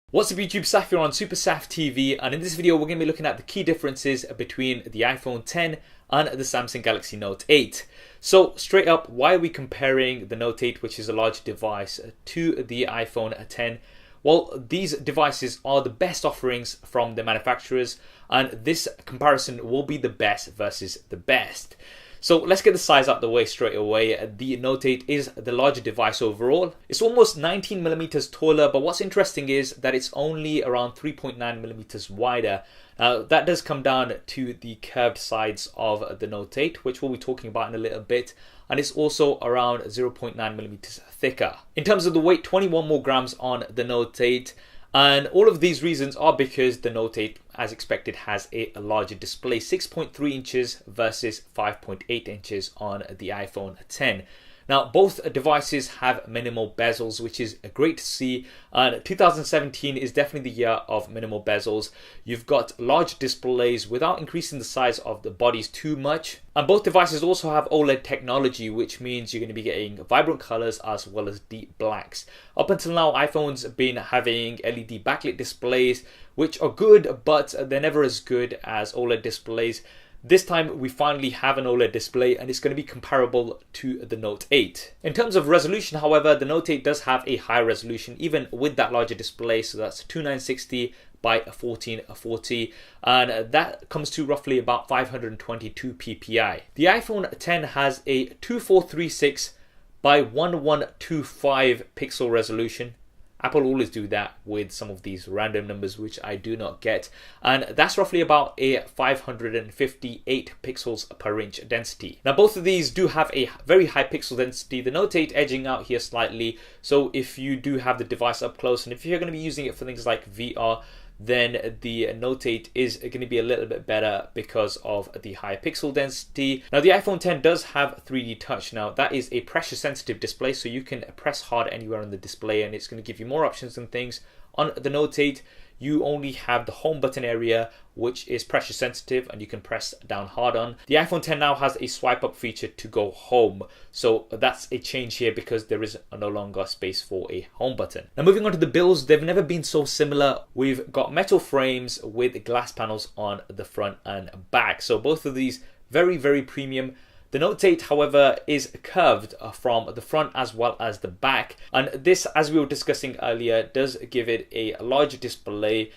What's up YouTube, Saf here on SuperSaf TV, and in this video we're going to be looking at the key differences between the iPhone X and the Samsung Galaxy Note 8. So straight up, why are we comparing the Note 8, which is a large device, to the iPhone X? Well, these devices are the best offerings from the manufacturers, and this comparison will be the best versus the best. So let's get the size out the way straight away. The Note 8 is the larger device overall. It's almost 19mm taller, but what's interesting is that it's only around 3.9mm wider. Now that does come down to the curved sides of the Note 8, which we'll be talking about in a little bit, and it's also around 0.9mm thicker. In terms of the weight, 21 more grams on the Note 8. And all of these reasons are because the Note 8, as expected, has a larger display, 6.3 inches versus 5.8 inches on the iPhone X. Now, both devices have minimal bezels, which is great to see. 2017 is definitely the year of minimal bezels. You've got large displays without increasing the size of the bodies too much. And both devices also have OLED technology, which means you're going to be getting vibrant colors as well as deep blacks. Up until now, iPhones have been having LED backlit displays, which are good, but they're never as good as OLED displays. This time we finally have an OLED display, and it's going to be comparable to the Note 8. In terms of resolution, however, the Note 8 does have a higher resolution even with that larger display, so that's 2960 by 1440, and that comes to roughly about 522 ppi. The iPhone X has a 2436 by 1125 pixel resolution. Apple always do that with some of these random numbers, which I do not get. And that's roughly about a 558 pixels per inch density. Now, both of these do have a very high pixel density. The Note 8 edging out here slightly. So if you do have the device up close, and if you're going to be using it for things like VR, then the Note 8 is going to be a little bit better because of the high pixel density. Now, the iPhone X does have 3D touch. Now, that is a pressure sensitive display, so you can press hard anywhere on the display and it's going to give you more options and things. On the Note 8, you only have the home button area, which is pressure sensitive and you can press down hard on. The iPhone X now has a swipe up feature to go home. So that's a change here because there is no longer space for a home button. Now, moving on to the builds, they've never been so similar. We've got metal frames with glass panels on the front and back. So both of these very, very premium. The Note 8, however, is curved from the front as well as the back, and this, as we were discussing earlier, does give it a larger display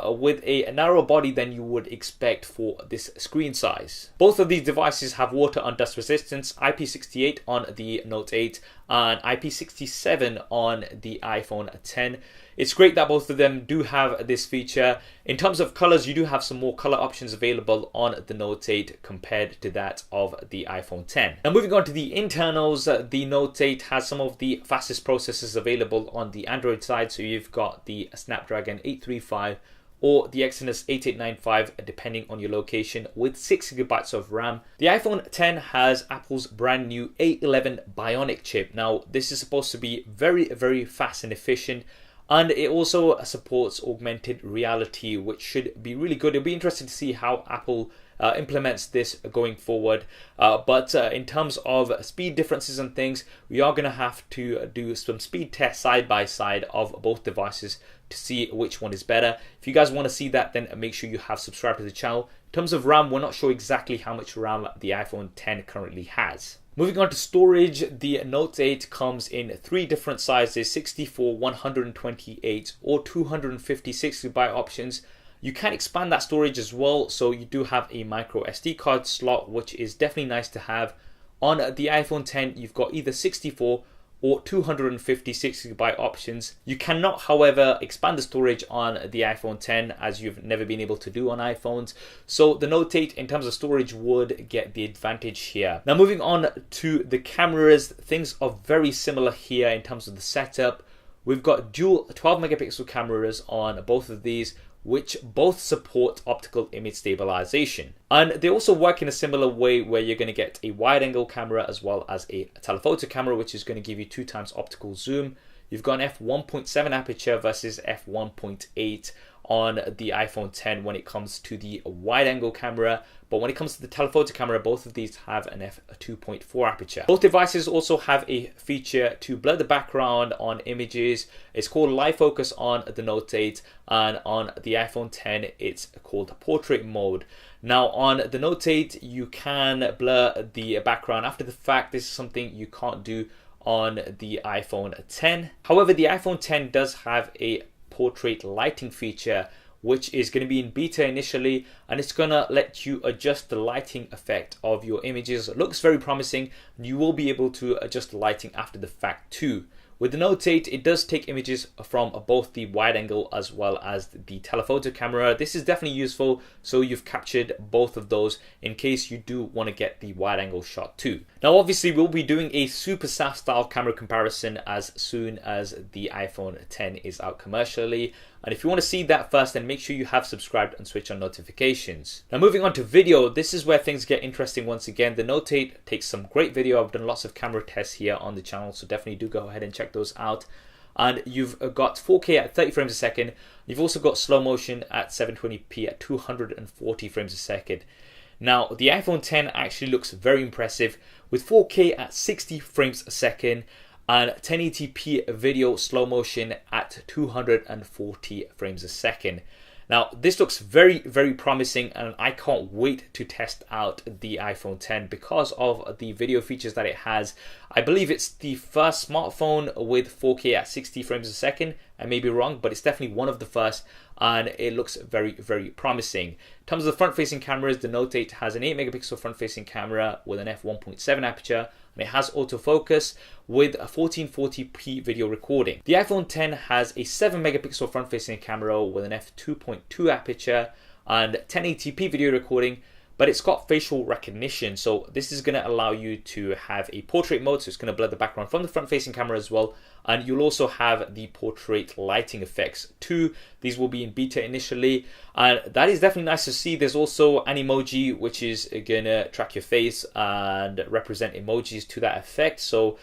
with a narrower body than you would expect for this screen size. Both of these devices have water and dust resistance, IP68 on the Note 8 and IP67 on the iPhone X. It's great that both of them do have this feature. In terms of colors, you do have some more color options available on the Note 8 compared to that of the iPhone X. Now, moving on to the internals, the Note 8 has some of the fastest processors available on the Android side. So you've got the Snapdragon 835 or the Exynos 8895 depending on your location, with 6GB of RAM. The iPhone X has Apple's brand new A11 Bionic chip. Now, this is supposed to be very, very fast and efficient, and it also supports augmented reality, which should be really good. It'll be interesting to see how Apple implements this going forward. But in terms of speed differences and things, we are going to have to do some speed tests side by side of both devices to see which one is better. If you guys want to see that, then make sure you have subscribed to the channel. In terms of RAM, we're not sure exactly how much RAM the iPhone X currently has. Moving on to storage, the Note 8 comes in three different sizes: 64, 128 or 256GB options. You can expand that storage as well, so you do have a micro SD card slot, which is definitely nice to have. On the iPhone X, you've got either 64 or 256GB options. You cannot, however, expand the storage on the iPhone X, as you've never been able to do on iPhones. So the Note 8, in terms of storage, would get the advantage here. Now, moving on to the cameras, things are very similar here in terms of the setup. We've got dual 12 megapixel cameras on both of these, which both support optical image stabilization. And they also work in a similar way, where you're going to get a wide angle camera as well as a telephoto camera, which is going to give you 2x optical zoom. you've got an f1.7 aperture versus f1.8 on the iPhone 10 when it comes to the wide angle camera, but when it comes to the telephoto camera, both of these have an f2.4 aperture. Both devices also have a feature to blur the background on images. It's called live focus on the Note 8, and on the iPhone 10 it's called portrait mode. Now on the Note 8 you can blur the background after the fact. This is something you can't do on the iPhone 10. However, the iPhone 10 does have a portrait lighting feature, which is going to be in beta initially, and it's going to let you adjust the lighting effect of your images. It looks very promising. You will be able to adjust the lighting after the fact too. With the Note 8, it does take images from both the wide angle as well as the telephoto camera. This is definitely useful, so you've captured both of those in case you do want to get the wide angle shot too. Now obviously we'll be doing a SuperSaf style camera comparison as soon as the iPhone 10 is out commercially. And if you want to see that first, then make sure you have subscribed and switch on notifications. Now moving on to video, this is where things get interesting once again. The Note 8 takes some great video. I've done lots of camera tests here on the channel, so definitely do go ahead and check those out. And you've got 4K at 30 frames a second. You've also got slow motion at 720p at 240 frames a second. Now the iPhone 10 actually looks very impressive with 4K at 60 frames a second and 1080p video slow motion at 240 frames a second. Now this looks very, very promising, and I can't wait to test out the iPhone 10 because of the video features that it has. I believe it's the first smartphone with 4K at 60 frames a second. I may be wrong, but it's definitely one of the first, and it looks very, very promising. In terms of the front-facing cameras, the Note 8 has an 8 megapixel front-facing camera with an f1.7 aperture, and it has autofocus with a 1440p video recording. The iPhone 10 has a 7 megapixel front-facing camera with an f2.2 aperture and 1080p video recording, but it's got facial recognition, so this is going to allow you to have a portrait mode, so it's going to blur the background from the front-facing camera as well, and you'll also have the portrait lighting effects too. These will be in beta initially, and that is definitely nice to see. There's also an emoji which is going to track your face and represent emojis to that effect, so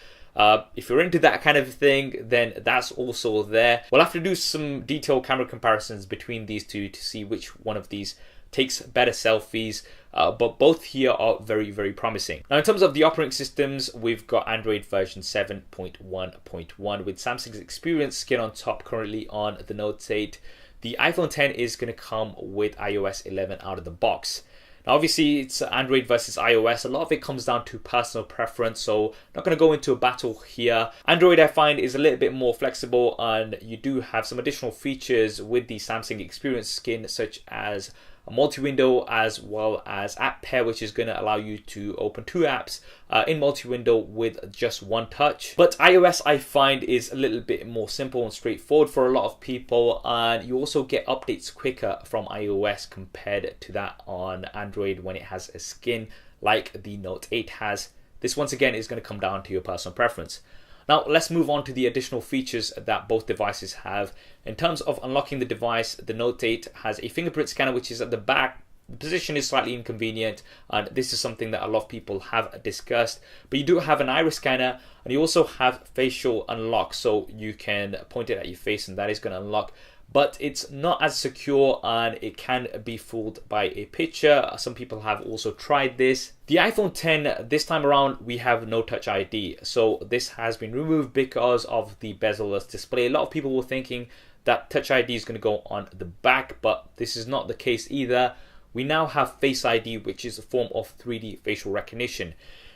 if you're into that kind of thing, then that's also there. We'll have to do some detailed camera comparisons between these two to see which one of these takes better selfies, but both here are very, very promising. Now in terms of the operating systems, we've got Android version 7.1.1 with Samsung's Experience skin on top currently on the Note 8. The iPhone 10 is going to come with iOS 11 out of the box. Now obviously it's Android versus iOS. A lot of it comes down to personal preference, so not going to go into a battle here. Android, I find, is a little bit more flexible, and you do have some additional features with the Samsung Experience skin, such as a multi-window as well as app pair, which is going to allow you to open two apps in multi-window with just one touch. But iOS, I find, is a little bit more simple and straightforward for a lot of people, and you also get updates quicker from iOS compared to that on Android when it has a skin like the Note 8 has. This once again is going to come down to your personal preference. Now let's move on to the additional features that both devices have. In terms of unlocking the device, the Note 8 has a fingerprint scanner which is at the back. The position is slightly inconvenient, and this is something that a lot of people have discussed. But you do have an iris scanner, and you also have facial unlock, so you can point it at your face and that is going to unlock. But it's not as secure, and it can be fooled by a picture. Some people have also tried this. The iPhone 10, this time around, we have no Touch ID. So this has been removed because of the bezel-less display. A lot of people were thinking that Touch ID is going to go on the back, but this is not the case either. We now have Face ID, which is a form of 3D facial recognition.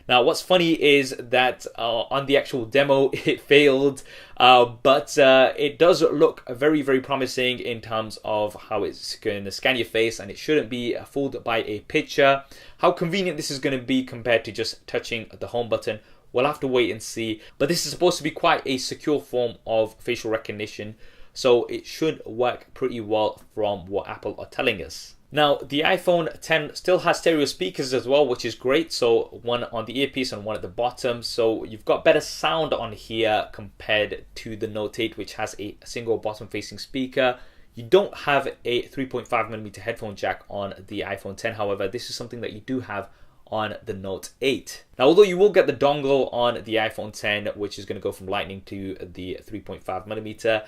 Now, what's funny is that on the actual demo, it failed, but it does look very, very promising in terms of how it's going to scan your face, and it shouldn't be fooled by a picture. How convenient this is going to be compared to just touching the home button, we'll have to wait and see. But this is supposed to be quite a secure form of facial recognition, so it should work pretty well from what Apple are telling us. Now, the iPhone 10 still has stereo speakers as well, which is great. So one on the earpiece and one at the bottom. So you've got better sound on here compared to the Note 8, which has a single bottom-facing speaker. You don't have a 3.5mm headphone jack on the iPhone 10. However, this is something that you do have on the Note 8. Now, although you will get the dongle on the iPhone 10, which is going to go from Lightning to the 3.5mm,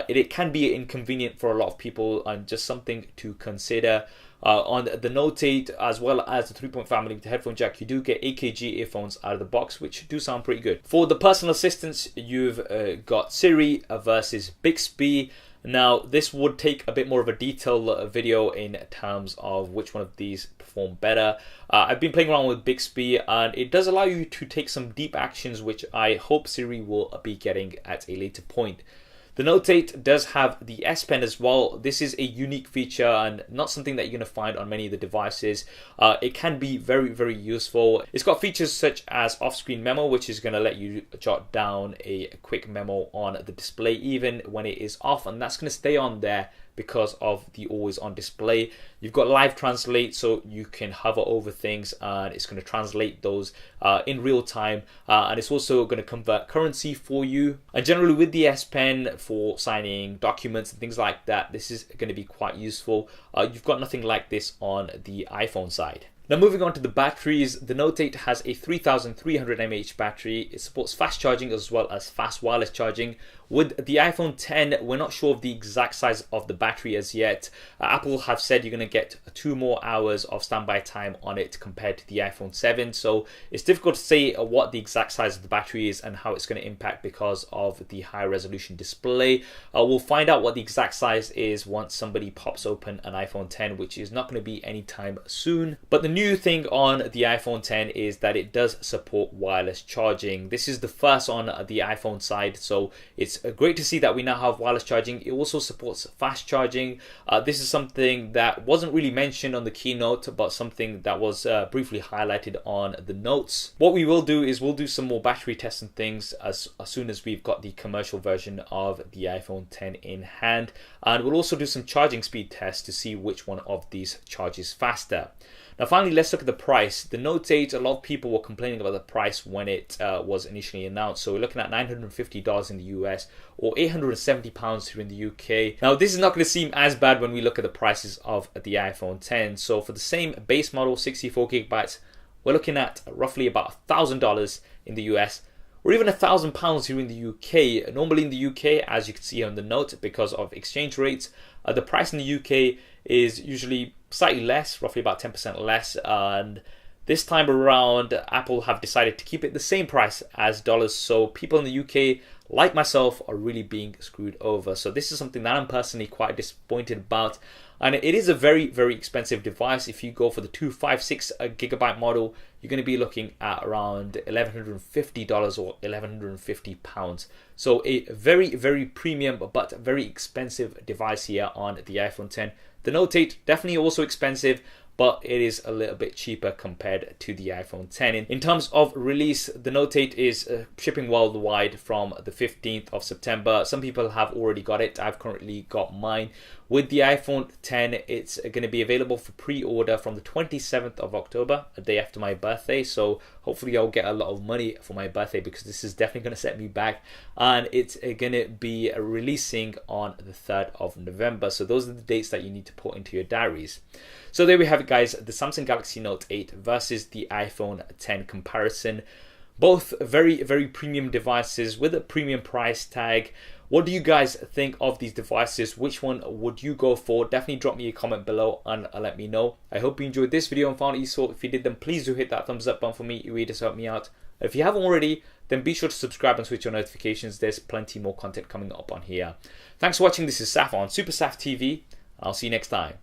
it can be inconvenient for a lot of people and just something to consider. On the Note 8, as well as the 3.5mm headphone jack, you do get AKG earphones out of the box, which do sound pretty good. For the personal assistants, you've got Siri versus Bixby. Now, this would take a bit more of a detailed video in terms of which one of these perform better. I've been playing around with Bixby, and it does allow you to take some deep actions, which I hope Siri will be getting at a later point. The Note 8 does have the S Pen as well. This is a unique feature and not something that you're going to find on many of the devices. It can be very, very useful. It's got features such as off-screen memo, which is going to let you jot down a quick memo on the display even when it is off, and that's going to stay on there because of the always on display. You've got live translate, so you can hover over things and it's going to translate those in real time, and it's also going to convert currency for you. And generally with the S Pen for signing documents and things like that, this is going to be quite useful. You've got nothing like this on the iPhone side. Now, moving on to the batteries, the Note 8 has a 3300 mAh battery. It supports fast charging as well as fast wireless charging. With the iPhone 10, we're not sure of the exact size of the battery as yet. Apple have said you're going to get 2 more hours of standby time on it compared to the iPhone 7. So it's difficult to say what the exact size of the battery is and how it's going to impact because of the high resolution display. We'll find out what the exact size is once somebody pops open an iPhone 10, which is not going to be anytime soon. But the new thing on the iPhone 10 is that it does support wireless charging. This is the first on the iPhone side, so it's great to see that we now have wireless charging. It also supports fast charging. This is something that wasn't really mentioned on the keynote, but something that was briefly highlighted on the notes. What we will do is we'll do some more battery tests and things as soon as we've got the commercial version of the iPhone 10 in hand, and we'll also do some charging speed tests to see which one of these charges faster. Now finally, let's look at the price. The Note 8, a lot of people were complaining about the price when it was initially announced. So we're looking at $950 in the US or £870 here in the UK. Now this is not going to seem as bad when we look at the prices of the iPhone 10. So for the same base model, 64GB, we're looking at roughly about $1,000 in the US, or even £1,000 here in the UK. Normally in the UK, as you can see on the note, because of exchange rates, the price in the UK is usually slightly less, roughly about 10% less, and this time around Apple have decided to keep it the same price as dollars, so people in the UK like myself are really being screwed over. So this is something that I'm personally quite disappointed about, and it is a very, very expensive device. If you go for the 256GB model, you're going to be looking at around $1,150 or £1,150. So a very, very premium but very expensive device here on the iPhone 10. The Note 8 definitely also expensive, but it is a little bit cheaper compared to the iPhone 10. In terms of release, the Note 8 is shipping worldwide from the 15th of September. Some people have already got it. I've currently got mine. With the iPhone 10, it's going to be available for pre-order from the 27th of October, a day after my birthday. So hopefully I'll get a lot of money for my birthday, because this is definitely going to set me back. And it's going to be releasing on the 3rd of November. So those are the dates that you need to put into your diaries. So there we have it, guys, the Samsung Galaxy Note 8 versus the iPhone 10 comparison. Both very, very premium devices with a premium price tag. What do you guys think of these devices? Which one would you go for? Definitely drop me a comment below and let me know. I hope you enjoyed this video and found it useful. If you did, then please do hit that thumbs up button for me. It really does help me out. If you haven't already, then be sure to subscribe and switch on notifications. There's plenty more content coming up on here. Thanks for watching. This is Saf on SuperSaf TV. I'll see you next time.